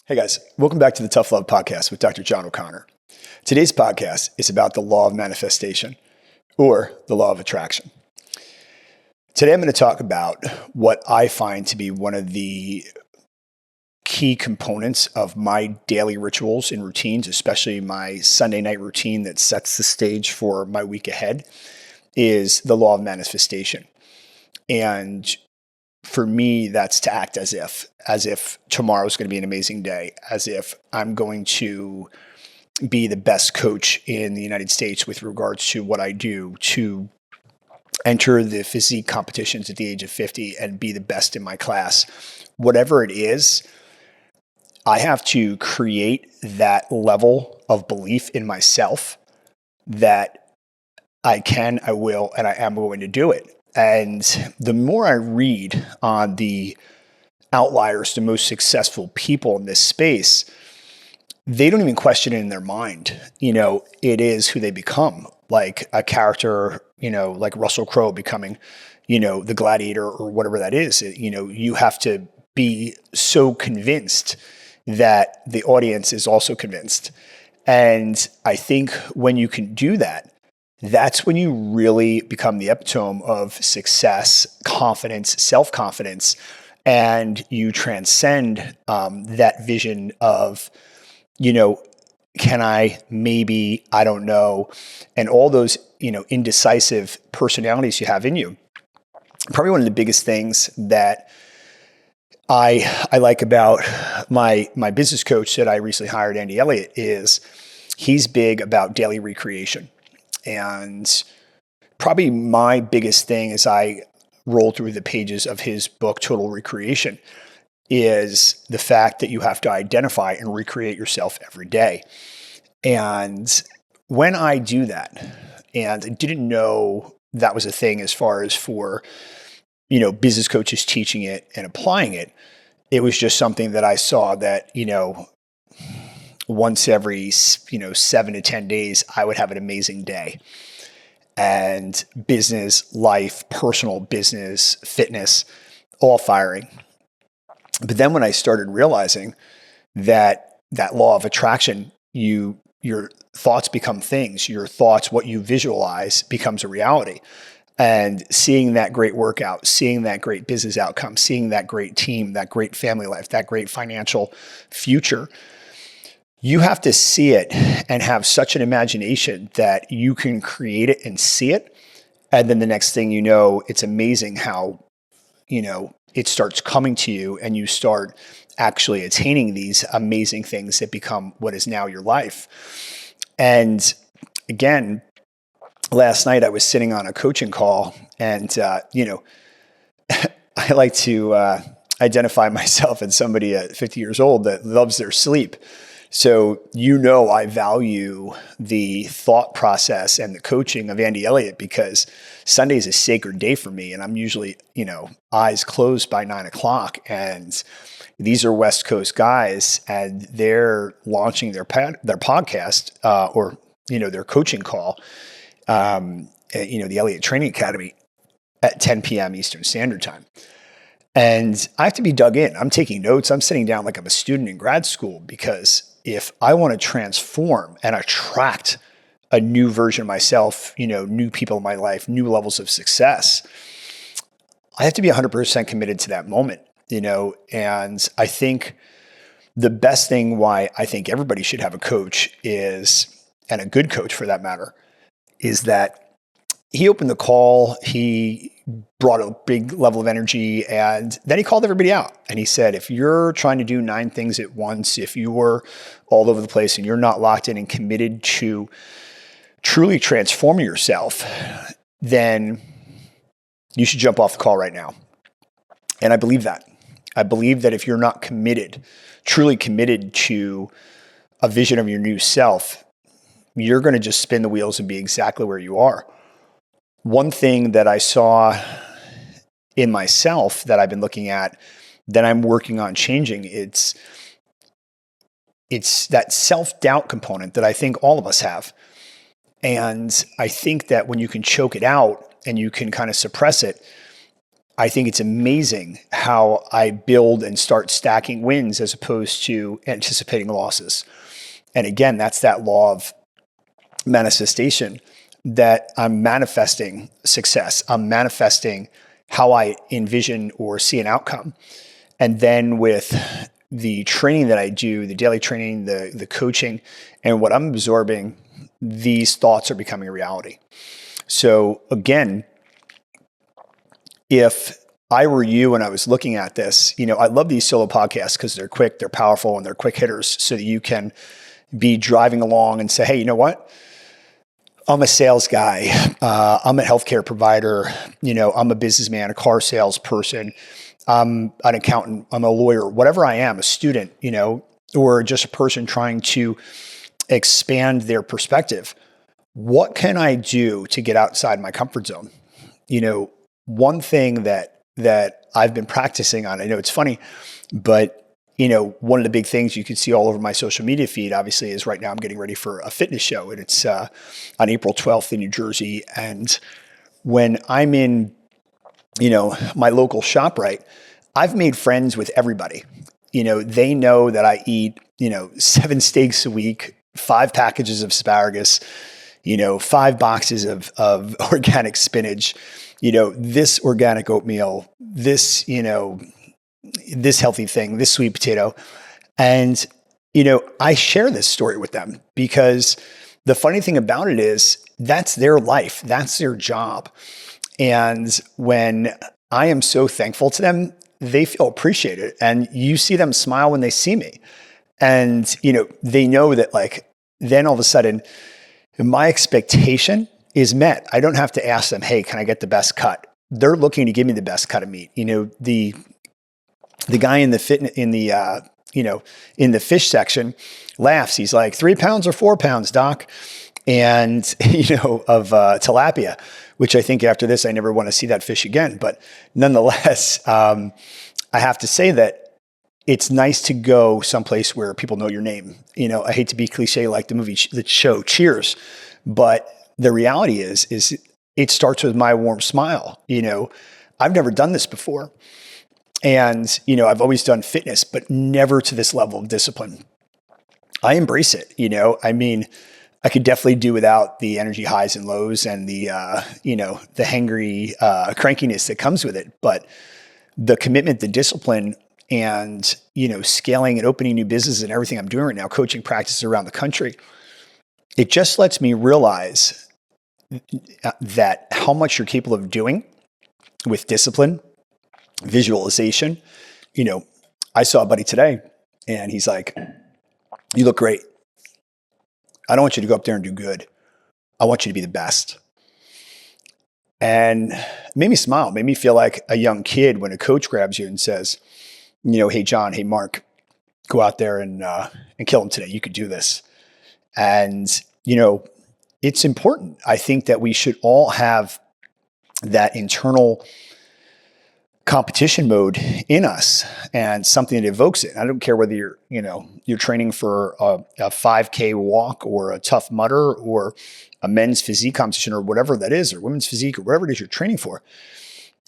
Hey guys, welcome back to the Tough Love Podcast with Dr. John O'Connor. Today's podcast is about the law of manifestation or the law of attraction. Today I'm going to talk about what I find to be one of the key components of my daily rituals and routines, especially my Sunday night routine that sets the stage for my week ahead, is the law of manifestation. And for me, that's to act as if tomorrow's going to be an amazing day, as if I'm going to be the best coach in the United States with regards to what I do, to enter the physique competitions at the age of 50 and be the best in my class. Whatever it is, I have to create that level of belief in myself that I can, I will, and I am going to do it. And the more I read on the outliers, the most successful people in this space, they don't even question it in their mind. It is who they become, like a character, like Russell Crowe becoming, the gladiator or whatever that is. You have to be so convinced that the audience is also convinced. And I think when you can do that, that's when you really become the epitome of success, confidence, self-confidence, and you transcend that vision of, can I, maybe, I don't know, and all those, indecisive personalities you have in you. Probably one of the biggest things that I like about my business coach that I recently hired, Andy Elliott, is he's big about daily recreation. And probably my biggest thing as I roll through the pages of his book, Total Recreation, is the fact that you have to identify and recreate yourself every day. And when I do that, and I didn't know that was a thing as far as for, business coaches teaching it and applying it, it was just something that I saw that, once every, 7 to 10 days, I would have an amazing day. And business, life, personal business, fitness, all firing. But then when I started realizing that law of attraction, your thoughts become things, your thoughts, what you visualize becomes a reality. And seeing that great workout, seeing that great business outcome, seeing that great team, that great family life, that great financial future, you have to see it and have such an imagination that you can create it and see it. And then the next thing you know, it's amazing how, it starts coming to you and you start actually attaining these amazing things that become what is now your life. And again, last night I was sitting on a coaching call and, I like to identify myself as somebody at 50 years old that loves their sleep. So, I value the thought process and the coaching of Andy Elliott because Sunday is a sacred day for me. And I'm usually, eyes closed by 9:00. And these are West Coast guys and they're launching their podcast or their coaching call, the Elliott Training Academy at 10 p.m. Eastern Standard Time. And I have to be dug in. I'm taking notes. I'm sitting down like I'm a student in grad school because if I want to transform and attract a new version of myself, new people in my life, new levels of success, I have to be 100% committed to that moment, and I think the best thing why I think everybody should have a coach is, and a good coach for that matter, is that he opened the call, he brought a big level of energy, and then he called everybody out. And he said, if you're trying to do 9 things at once, if you were all over the place and you're not locked in and committed to truly transforming yourself, then you should jump off the call right now. And I believe that. I believe that if you're not committed, truly committed to a vision of your new self, you're going to just spin the wheels and be exactly where you are. One thing that I saw in myself that I've been looking at that I'm working on changing, it's that self-doubt component that I think all of us have. And I think that when you can choke it out and you can kind of suppress it, I think it's amazing how I build and start stacking wins as opposed to anticipating losses. And again, that's that law of manifestation, that I'm manifesting success. I'm manifesting how I envision or see an outcome. And then with the training that I do, the daily training, the coaching, and what I'm absorbing, these thoughts are becoming a reality. So again, if I were you and I was looking at this, I love these solo podcasts because they're quick, they're powerful, and they're quick hitters so that you can be driving along and say, hey, you know what? I'm a sales guy. I'm a healthcare provider. I'm a businessman, a car salesperson. I'm an accountant. I'm a lawyer, whatever I am, a student, or just a person trying to expand their perspective. What can I do to get outside my comfort zone? One thing that I've been practicing on, I know it's funny, but one of the big things you can see all over my social media feed, obviously, is right now I'm getting ready for a fitness show, and it's on April 12th in New Jersey. And when I'm in, my local ShopRite, I've made friends with everybody. They know that I eat, 7 steaks a week, 5 packages of asparagus, 5 boxes of organic spinach, this organic oatmeal, this, this healthy thing, this sweet potato. And, I share this story with them because the funny thing about it is that's their life. That's their job. And when I am so thankful to them, they feel appreciated, and you see them smile when they see me. And, they know that then all of a sudden my expectation is met. I don't have to ask them, hey, can I get the best cut? They're looking to give me the best cut of meat. The guy in the in the fish section laughs. He's like, 3 pounds or 4 pounds, doc? And, of tilapia, which I think after this, I never want to see that fish again. But nonetheless, I have to say that it's nice to go someplace where people know your name. I hate to be cliche like the show Cheers, but the reality is it starts with my warm smile. I've never done this before. And, I've always done fitness, but never to this level of discipline. I embrace it. I could definitely do without the energy highs and lows and the hangry crankiness that comes with it. But the commitment, the discipline, and, scaling and opening new businesses and everything I'm doing right now, coaching practices around the country, it just lets me realize that how much you're capable of doing with discipline, visualization. I saw a buddy today and he's like, you look great. I don't want you to go up there and do good. I want you to be the best. And it made me smile, made me feel like a young kid when a coach grabs you and says, hey, John, hey, Mark, go out there and kill him today. You could do this. And, it's important. I think that we should all have that internal competition mode in us and something that evokes it. I don't care whether you're training for a 5K walk or a Tough Mudder or a men's physique competition or whatever that is, or women's physique or whatever it is you're training for.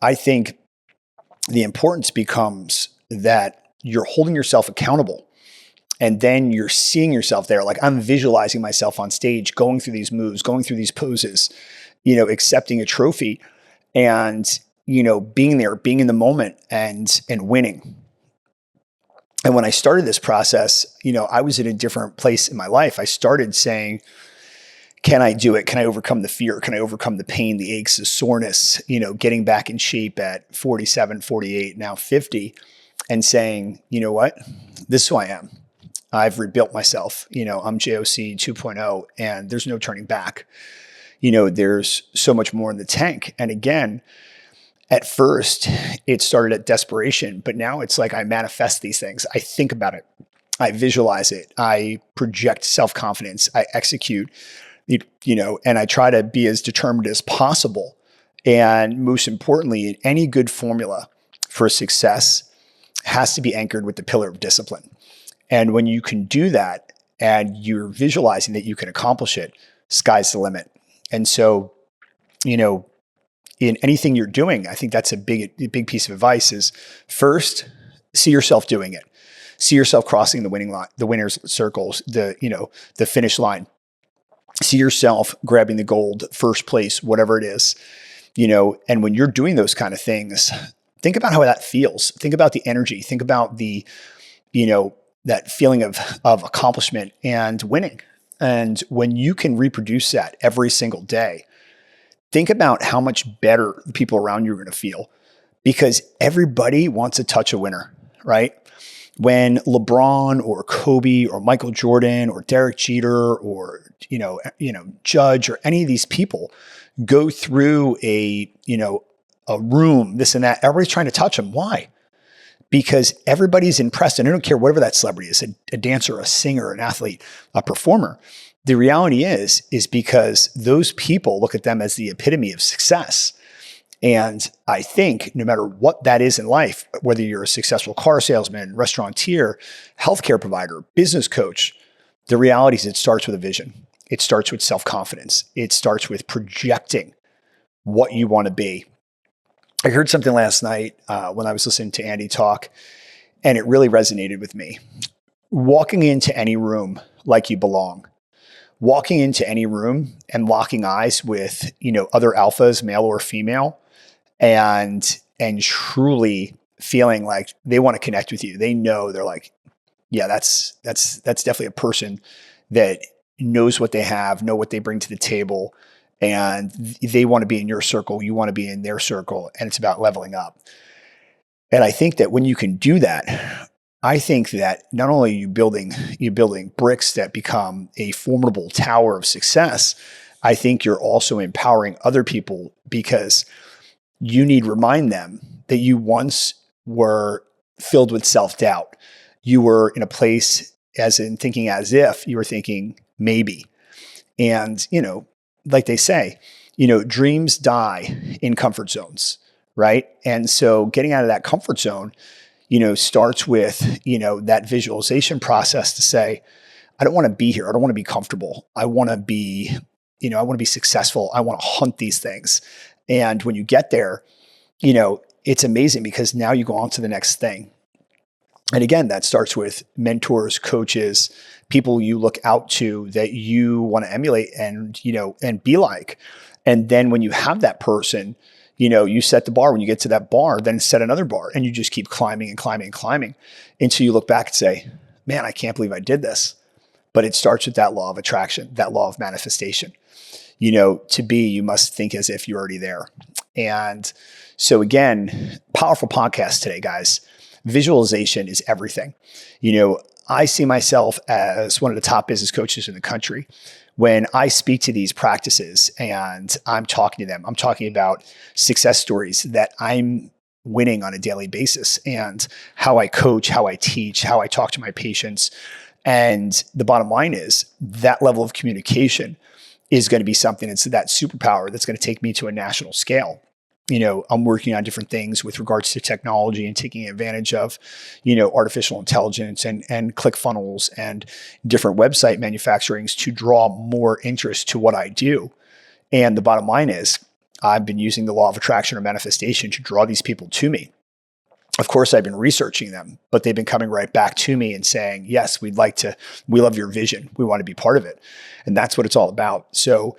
I think the importance becomes that you're holding yourself accountable, and then you're seeing yourself there. Like, I'm visualizing myself on stage, going through these moves, going through these poses, accepting a trophy, and being there, being in the moment, and winning. And when I started this process, I was in a different place in my life. I started saying, can I do it? Can I overcome the fear? Can I overcome the pain, the aches, the soreness, getting back in shape at 47, 48, now 50, and saying, you know what? This is who I am. I've rebuilt myself. I'm JOC 2.0, and there's no turning back. There's so much more in the tank. And again, at first, it started at desperation, but now it's like I manifest these things. I think about it. I visualize it. I project self-confidence. I execute, and I try to be as determined as possible. And most importantly, any good formula for success has to be anchored with the pillar of discipline. And when you can do that and you're visualizing that you can accomplish it, sky's the limit. And so, in anything you're doing, I think that's a big piece of advice is first, see yourself doing it. See yourself crossing the winning line, the winner's circles, the finish line. See yourself grabbing the gold, first place, whatever it is, and when you're doing those kind of things, think about how that feels. Think about the energy. Think about the, that feeling of accomplishment and winning. And when you can reproduce that every single day, think about how much better the people around you are going to feel, because everybody wants to touch a winner, right? When LeBron or Kobe or Michael Jordan or Derek Jeter or, Judge or any of these people go through a room, this and that, everybody's trying to touch them. Why? Because everybody's impressed. And I don't care whatever that celebrity is, a dancer, a singer, an athlete, a performer. The reality is because those people look at them as the epitome of success. And I think no matter what that is in life, whether you're a successful car salesman, restaurateur, healthcare provider, business coach, the reality is it starts with a vision. It starts with self-confidence. It starts with projecting what you want to be. I heard something last night when I was listening to Andy talk, and it really resonated with me. Walking into any room like you belong. Walking into any room and locking eyes with, other alphas, male or female, and truly feeling like they want to connect with you. They know, they're like, yeah, that's definitely a person that knows what they have, know what they bring to the table, and they want to be in your circle. You want to be in their circle, and it's about leveling up. And I think that when you can do that, I think that not only are you building bricks that become a formidable tower of success, I think you're also empowering other people, because you need to remind them that you once were filled with self-doubt. You were in a place as if you were thinking maybe. And, like they say, dreams die in comfort zones, right? And so getting out of that comfort zone, starts with, that visualization process to say, I don't want to be here. I don't want to be comfortable. I want to be, I want to be successful. I want to hunt these things. And when you get there, it's amazing, because now you go on to the next thing. And again, that starts with mentors, coaches, people you look out to that you want to emulate and be like. And then when you have that person, you set the bar. When you get to that bar, then set another bar, and you just keep climbing and climbing and climbing until you look back and say, man, I can't believe I did this. But it starts with that law of attraction, that law of manifestation. To be, you must think as if you're already there. And so again, powerful podcast today, guys. Visualization is everything. I see myself as one of the top business coaches in the country. When I speak to these practices and I'm talking to them, I'm talking about success stories that I'm winning on a daily basis, and how I coach, how I teach, how I talk to my patients. And the bottom line is that level of communication is going to be something that's that superpower that's going to take me to a national scale. I'm working on different things with regards to technology and taking advantage of, artificial intelligence and ClickFunnels and different website manufacturings to draw more interest to what I do. And the bottom line is I've been using the law of attraction or manifestation to draw these people to me. Of course, I've been researching them, but they've been coming right back to me and saying, yes, we love your vision. We want to be part of it. And that's what it's all about. So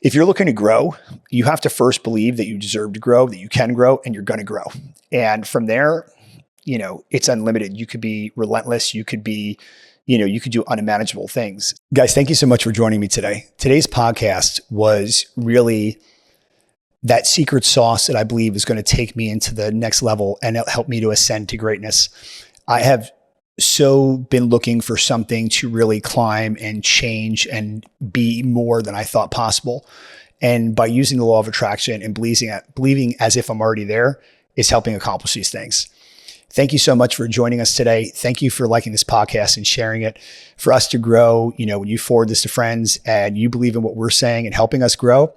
if you're looking to grow, you have to first believe that you deserve to grow, that you can grow, and you're going to grow. And from there, it's unlimited. You could be relentless. You could be, you could do unimaginable things. Guys, thank you so much for joining me today. Today's podcast was really that secret sauce that I believe is going to take me into the next level and help me to ascend to greatness. I have so been looking for something to really climb and change and be more than I thought possible. And by using the law of attraction and believing as if I'm already there is helping accomplish these things. Thank you so much for joining us today. Thank you for liking this podcast and sharing it. For us to grow, when you forward this to friends and you believe in what we're saying and helping us grow,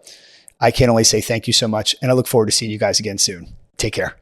I can only say thank you so much. And I look forward to seeing you guys again soon. Take care.